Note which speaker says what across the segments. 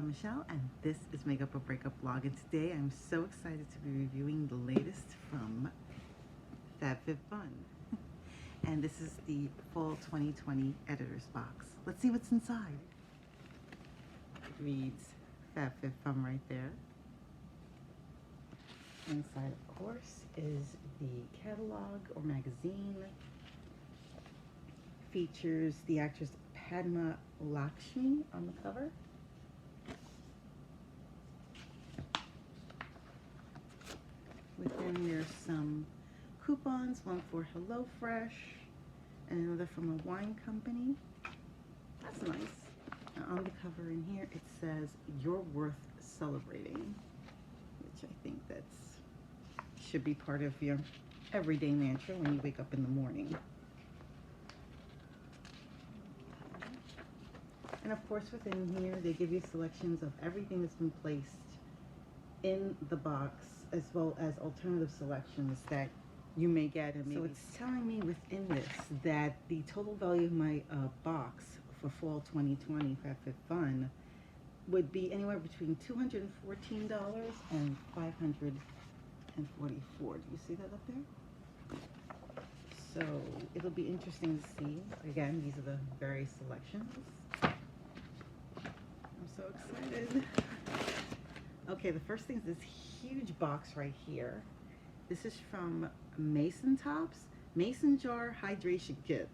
Speaker 1: I'm Michelle, and this is Makeup or Breakup Vlog, and today I'm so excited to be reviewing the latest from Fab Fit Fun. And this is the Fall 2020 Editor's Box. Let's see what's inside. It reads Fab Fit Fun right there. Inside, of course, is the catalog or magazine. Features the actress Padma Lakshmi on the cover. Within there's some coupons, one for HelloFresh and another from a wine company. That's nice. Now on the cover in here it says, "You're worth celebrating," which I think should be part of your everyday mantra when you wake up in the morning. And of course within here they give you selections of everything that's been placed in the box, as well as alternative selections that you may get. And so it's telling me within this that the total value of my box for Fall 2020 Fab Fit Fun would be anywhere between $214 and $544. Do you see that up there? So it'll be interesting to see. Again, these are the various selections. I'm so excited. Okay, the first thing is this huge box right here. This is from Mason Tops, Mason Jar Hydration Kit.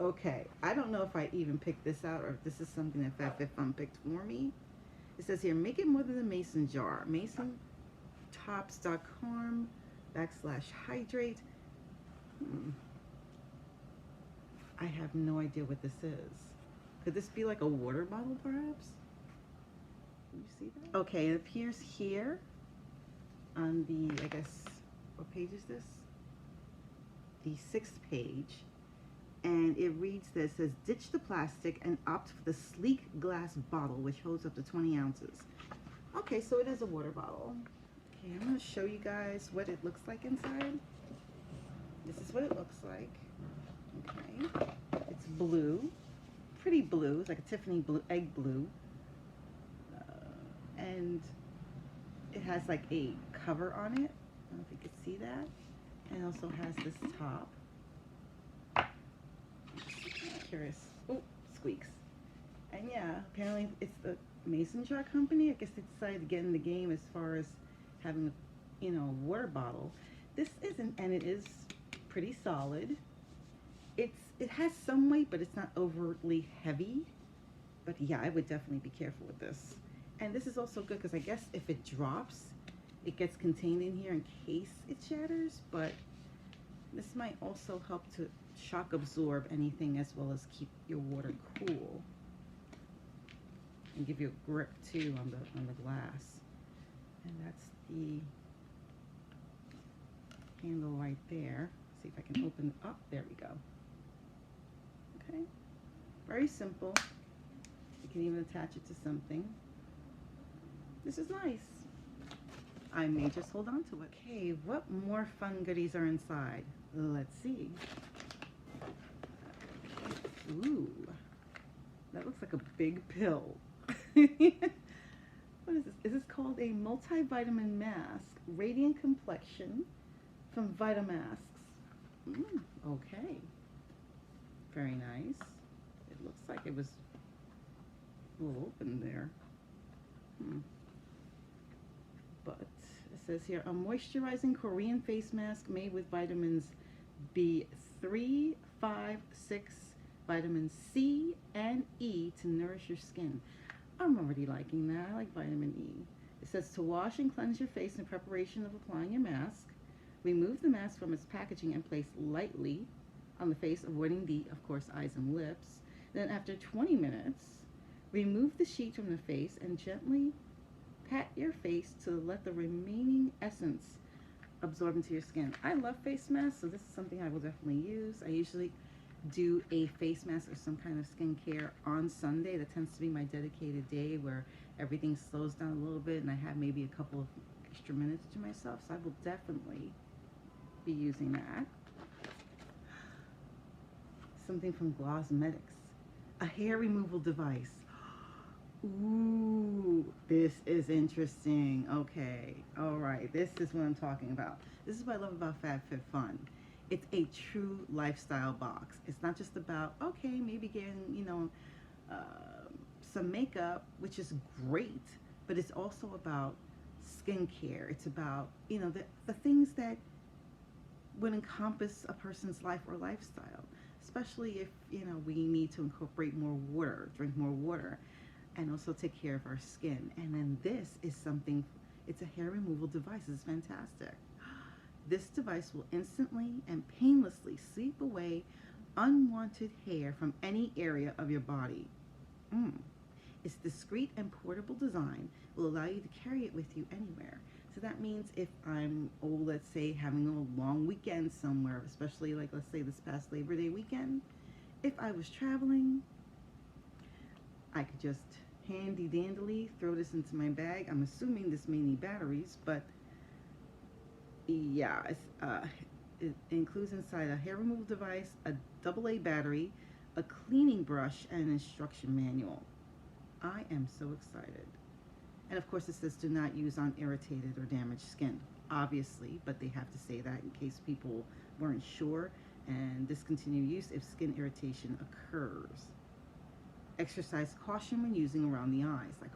Speaker 1: Okay, I don't know if I even picked this out or if this is something that FabFitFun picked for me. It says here, make it more than a Mason jar. MasonTops.com/hydrate. I have no idea what this is. Could this be like a water bottle, perhaps? Can you see that? Okay, it appears here on the, I guess, what page is this? The 6th page. And it reads this, says, ditch the plastic and opt for the sleek glass bottle, which holds up to 20 ounces. Okay, so it is a water bottle. Okay, I'm going to show you guys what it looks like inside. This is what it looks like. Okay, it's blue, pretty blue. It's like a Tiffany blue, egg blue. And it has like a cover on it. I don't know if you can see that. And it also has this top. Curious. Oh, squeaks. And yeah, apparently it's the Mason Jar Company. I guess they decided to get in the game as far as having a, a water bottle. This isn't, and it is pretty solid. It has some weight, but it's not overtly heavy. But yeah, I would definitely be careful with this. And this is also good because I guess if it drops, it gets contained in here in case it shatters. But this might also help to shock absorb anything, as well as keep your water cool and give you a grip too on the glass. And that's the handle right there. See if I can open it up. There we go. Okay, very simple. You can even attach it to something. This is nice. I may just hold on to it. Okay, what more fun goodies are inside? Let's see. Ooh, that looks like a big pill. What is this? Is this called a multivitamin mask, radiant complexion from VITAMASQUES? Okay, very nice. It looks like it was a little open there. But it says here, a moisturizing Korean face mask made with vitamins B3, 5, 6, vitamin C and E to nourish your skin. I'm already liking that. I like vitamin E. It says to wash and cleanse your face in preparation of applying your mask. Remove the mask from its packaging and place lightly on the face, avoiding the, of course, eyes and lips. Then after 20 minutes, remove the sheet from the face and gently pat your face to let the remaining essence absorb into your skin. I love face masks, so this is something I will definitely use. I usually do a face mask or some kind of skincare on Sunday. That tends to be my dedicated day where everything slows down a little bit and I have maybe a couple of extra minutes to myself, so I will definitely be using that. Something from GLOSSMETICS, a hair removal device. Ooh, This is interesting. Okay. All right. This is what I'm talking about. This is what I love about Fab Fit Fun. It's a true lifestyle box. It's not just about, okay, maybe getting, uh, some makeup, which is great, but it's also about skincare. It's about, the things that would encompass a person's life or lifestyle, especially if, we need to incorporate more water, drink more water, and also take care of our skin. And then this is something, it's a hair removal device. It's fantastic. This device will instantly and painlessly sweep away unwanted hair from any area of your body. Its discreet and portable design will allow you to carry it with you anywhere. So that means if I'm, let's say, having a long weekend somewhere, especially like, let's say this past Labor Day weekend, if I was traveling, I could just handy dandily throw this into my bag. I'm assuming this may need batteries, but yeah, it includes inside a hair removal device, a AA battery, a cleaning brush, and an instruction manual. I am so excited. And of course it says do not use on irritated or damaged skin, obviously, but they have to say that in case people weren't sure, and discontinue use if skin irritation occurs. Exercise caution when using around the eyes. Like,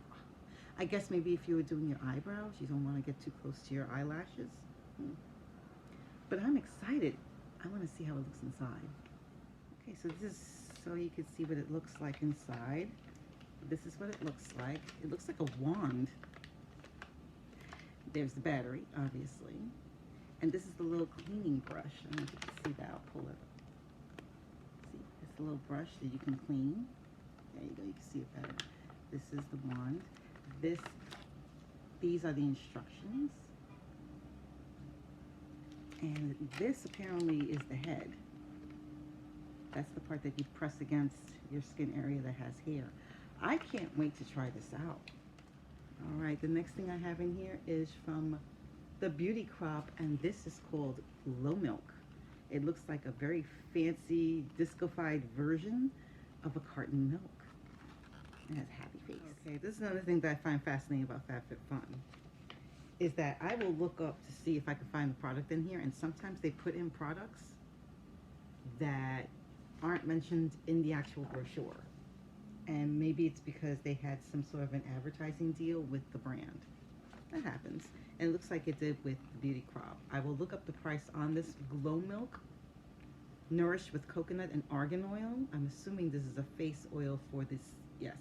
Speaker 1: I guess maybe if you were doing your eyebrows, you don't want to get too close to your eyelashes. But I'm excited. I want to see how it looks inside. Okay, so this is so you can see what it looks like inside. This is what it looks like. It looks like a wand. There's the battery, obviously. And this is the little cleaning brush. I don't know if you can see that. I'll pull it. See, it's a little brush that you can clean. There you go, you can see it better. This is the wand. These are the instructions. And this apparently is the head. That's the part that you press against your skin area that has hair. I can't wait to try this out. All right, the next thing I have in here is from the Beauty Crop, and this is called Glow Milk. It looks like a very fancy, disco-fied version of a carton milk. It has a happy face. Okay, this is another thing that I find fascinating about FabFitFun, is that I will look up to see if I can find the product in here, and sometimes they put in products that aren't mentioned in the actual brochure. And maybe it's because they had some sort of an advertising deal with the brand. That happens. And it looks like it did with the Beauty Crop. I will look up the price on this Glow Milk, nourished with coconut and argan oil. I'm assuming this is a face oil for this, yes,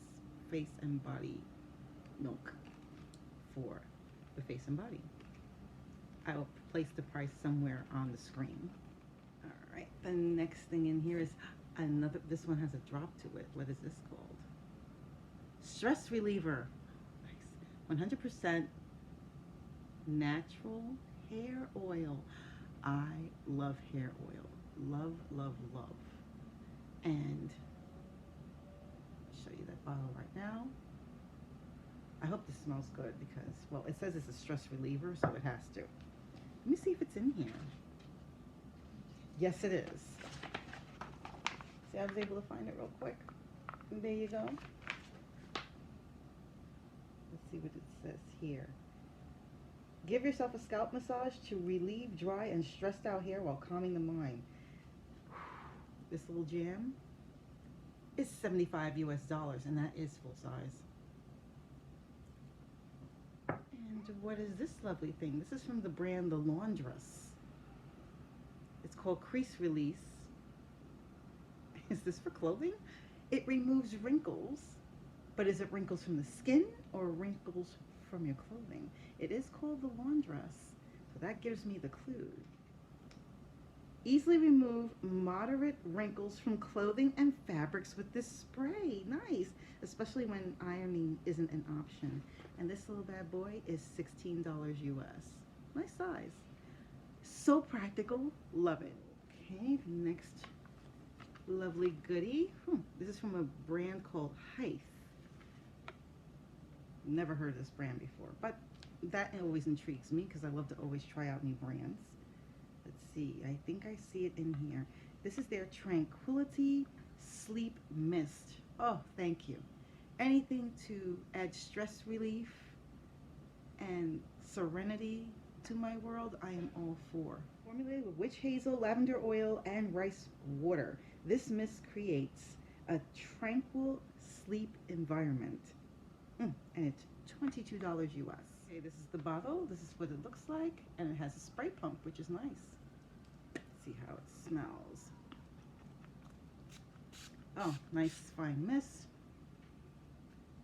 Speaker 1: face and body milk for the face and body. I will place the price somewhere on the screen. All right, the next thing in here is another, this one has a drop to it. What is this called? Stress reliever. Nice. 100% natural hair oil. I love hair oil. Love, love, love. And I'll show you that bottle right now. I hope this smells good because, well, it says it's a stress reliever, so it has to. Let me see if it's in here. Yes, it is. See, I was able to find it real quick. And there you go. Let's see what it says here. Give yourself a scalp massage to relieve dry and stressed out hair while calming the mind. This little jam is $75 US, and that is full size. And what is this lovely thing? This is from the brand The Laundress. It's called Crease Release. Is this for clothing? It removes wrinkles, but is it wrinkles from the skin or wrinkles from your clothing? It is called The Laundress, so that gives me the clue. Easily remove moderate wrinkles from clothing and fabrics with this spray. Nice, especially when ironing isn't an option. And this little bad boy is $16 US. Nice size. So practical, love it. Okay, next lovely goodie. This is from a brand called HYTHE. Never heard of this brand before, but that always intrigues me because I love to always try out new brands. Let's see, I think I see it in here. This is their Tranquility Sleep Mist. Oh, thank you. Anything to add stress relief and serenity to my world, I am all for. Formulated with witch hazel, lavender oil, and rice water, this mist creates a tranquil sleep environment. And it's $22 US. Okay, this is the bottle. This is what it looks like, and it has a spray pump, which is nice. Let's see how it smells. Oh, nice fine mist.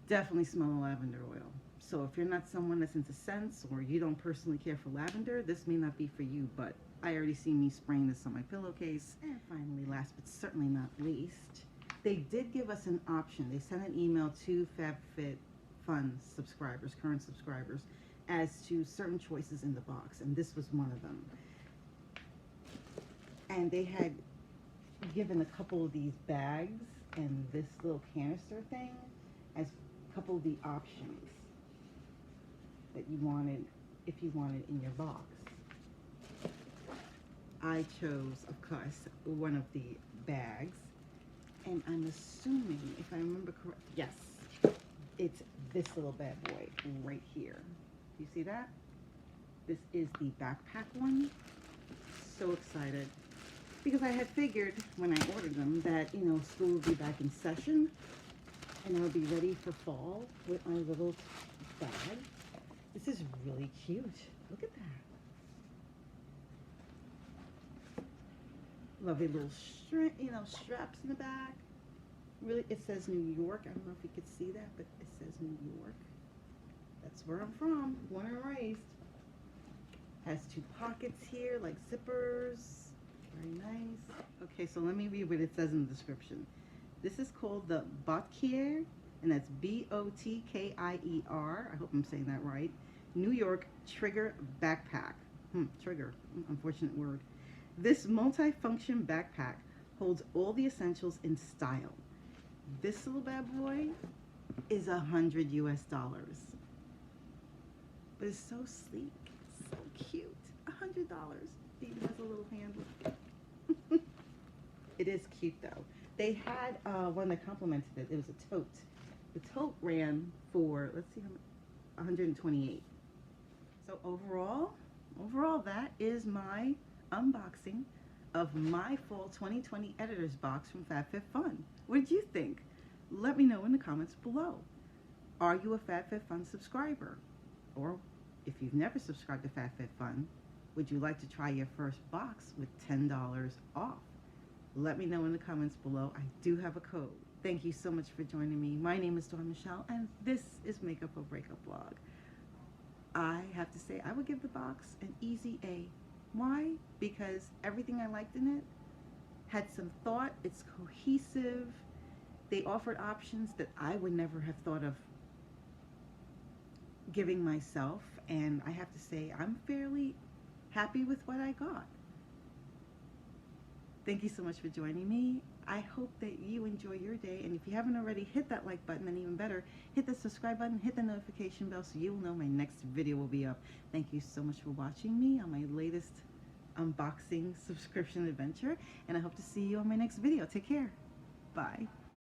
Speaker 1: Definitely smell the lavender oil. So if you're not someone that's into scents, or you don't personally care for lavender, this may not be for you, but I already see me spraying this on my pillowcase. And finally, last but certainly not least, they did give us an option. They sent an email to Fab Fit Fun subscribers, current subscribers, as to certain choices in the box, and this was one of them. And they had given a couple of these bags and this little canister thing as a couple of the options that you wanted, if you wanted in your box. I chose, of course, one of the bags, and I'm assuming, if I remember correct, yes, it's this little bad boy right here. You see that? This is the backpack one. So excited, because I had figured when I ordered them that, you know, school would be back in session and I would be ready for fall with my little bag. This is really cute. Look at that. Lovely little straps in the back. Really, it says New York. I don't know if you could see that, but it says New York. That's where I'm from, born and raised. Has two pockets here, like zippers. Very nice. Okay, so let me read what it says in the description. This is called the BOTKIER, and that's BOTKIER. I hope I'm saying that right. New York Trigger Backpack. Trigger, unfortunate word. This multi-function backpack holds all the essentials in style. This little bad boy is $100 US. But it's so sleek, so cute. $100. It even has a little handle. It is cute though. They had one that complimented it. It was a tote. The tote ran for, let's see, 128. So overall, that is my unboxing of my fall 2020 editor's box from FabFitFun. What did you think? Let me know in the comments below. Are you a FabFitFun subscriber? Or if you've never subscribed to FabFitFun, would you like to try your first box with $10 off? Let me know in the comments below. I do have a code. Thank you so much for joining me. My name is Dawn Michelle, and this is Makeup or Breakup Vlog. I have to say, I would give the box an easy A. Why? Because everything I liked in it had some thought. It's cohesive. They offered options that I would never have thought of giving myself, and I have to say, I'm fairly happy with what I got. Thank you so much for joining me. I hope that you enjoy your day, and if you haven't already, hit that like button, and even better, hit the subscribe button, hit the notification bell so you'll know my next video will be up. Thank you so much for watching me on my latest unboxing subscription adventure, and I hope to see you on my next video. Take care. Bye.